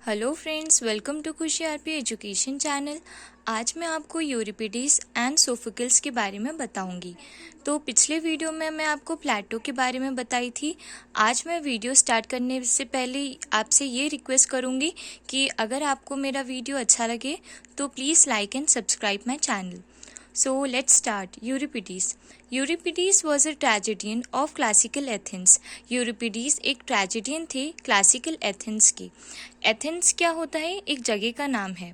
Hello friends, welcome to खुशी RP education channel. आज मैं आपको यूरिपिडीज एंड सोफोक्लिस के बारे में बताऊंगी। तो पिछले वीडियो में मैं आपको प्लेटो के बारे में बताई थी। आज मैं वीडियो स्टार्ट करने से पहले आपसे ये रिक्वेस्ट करूंगी कि अगर आपको मेरा वीडियो अच्छा लगे तो please like and subscribe my channel. So let's start. Euripides. Euripides was a tragedian of classical Athens. Euripides एक ट्रेजेडियन थे क्लासिकल एथेंस के। एथेंस क्या होता है? एक जगह का नाम है।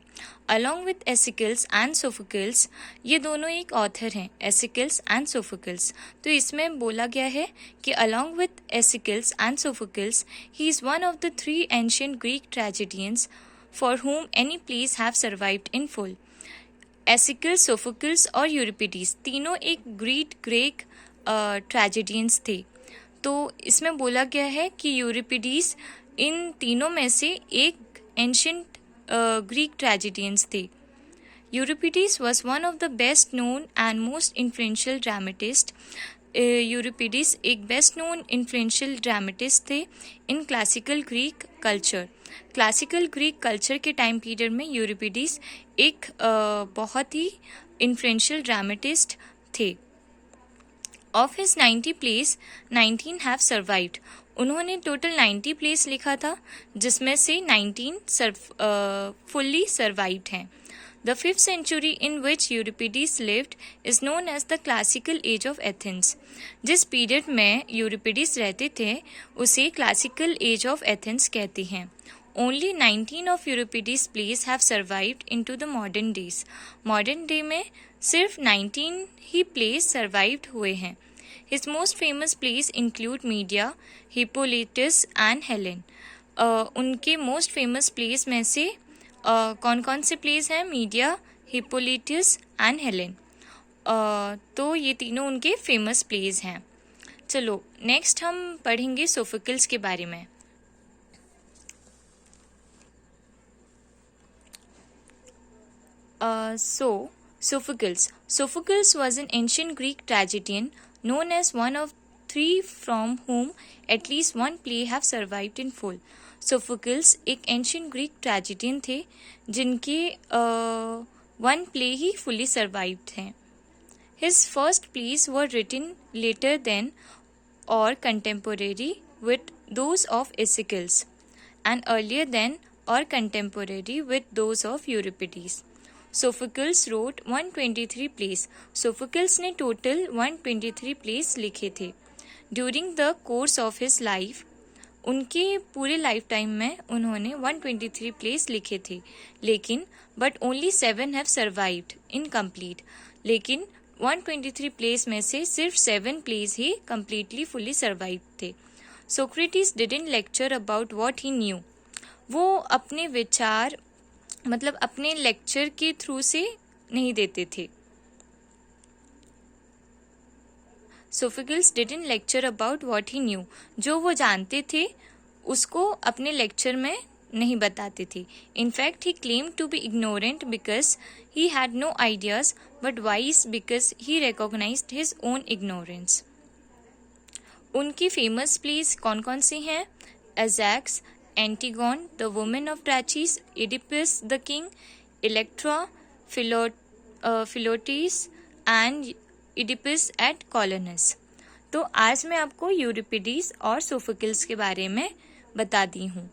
Along with Aeschylus and Sophocles, ये दोनों एक ऑथर हैं, Aeschylus and Sophocles। तो इसमें बोला गया है कि along with Aeschylus and Sophocles, he is one of the three ancient Greek tragedians for whom any plays have survived in full. एसिकल्स, Sophocles और यूरिपिडीज तीनों एक ग्रीक ट्रेजेडियंस थे। तो इसमें बोला गया है कि यूरिपिडीज इन तीनों में से एक एंशियंट ग्रीक ट्रेजेडियंस थे। Euripides was one of the best known and most influential dramatist. Euripides एक बेस्ट नोन इन्फ्लुएंशियल ड्रामेटिस्ट थे in classical Greek culture. Classical Greek culture के टाइम पीरियड में यूरिपिडीज एक बहुत ही इन्फ्लुएंशियल ड्रामेटिस्ट थे। Of his 90 plays 19 have survived. उन्होंने total 90 plays लिखा था, जिसमें से 19 फुल्ली सर्वाइव्ड हैं। The 5th century in which Euripides lived is known as the classical age of Athens. जिस पीरियड में यूरिपिडीज रहते थे उसे क्लासिकल एज ऑफ एथेंस कहते हैं। Only 19 of Euripides' plays have survived into the modern days. Modern day में सिर्फ 19 ही plays survived हुए हैं। His most famous plays include Medea, Hippolytus and Helen. उनके मोस्ट फेमस प्लेस में से कौन कौन से प्लेस हैं? Medea, Hippolytus and Helen. तो ये तीनों उनके फेमस प्लेस हैं। चलो नेक्स्ट हम पढ़ेंगे सोफोक्लिस के बारे में। Sophocles was an ancient Greek tragedian known as one of three from whom at least one play have survived in full. Sophocles एक एंशियंट ग्रीक ट्रेजेडियन थे जिनके वन प्ले ही फुली सर्वाइव्ड हैं। His first plays were written later than or contemporary with those of Aeschylus and earlier than or contemporary with those of Euripides. Sophocles wrote 123 plays. Sophocles ने total 123 plays लिखे थे। During the course of his life, उनके पूरे life time में उन्होंने 123 plays लिखे थे, लेकिन but only 7 have survived incomplete. लेकिन 123 प्लेस में से सिर्फ 7 प्लेस ही कम्प्लीटली फुली सर्वाइव थे। Socrates didn't lecture about what he new. वो अपने विचार मतलब अपने लेक्चर के थ्रू से नहीं देते थे। Sophocles didn't lecture about what he knew. जो वो जानते थे उसको अपने लेक्चर में नहीं बताते थे। In fact he claim to be ignorant because he had no ideas but wise because he recognized his own ignorance. उनकी फेमस प्लेस कौन कौन सी हैं? Ajax, Antigone, the women of Trachis, Oedipus the king, Electra, Philoctetes and Oedipus at Colonus. तो आज मैं आपको यूरिपिडीज और सोफोक्लिस के बारे में बता दी हूँ।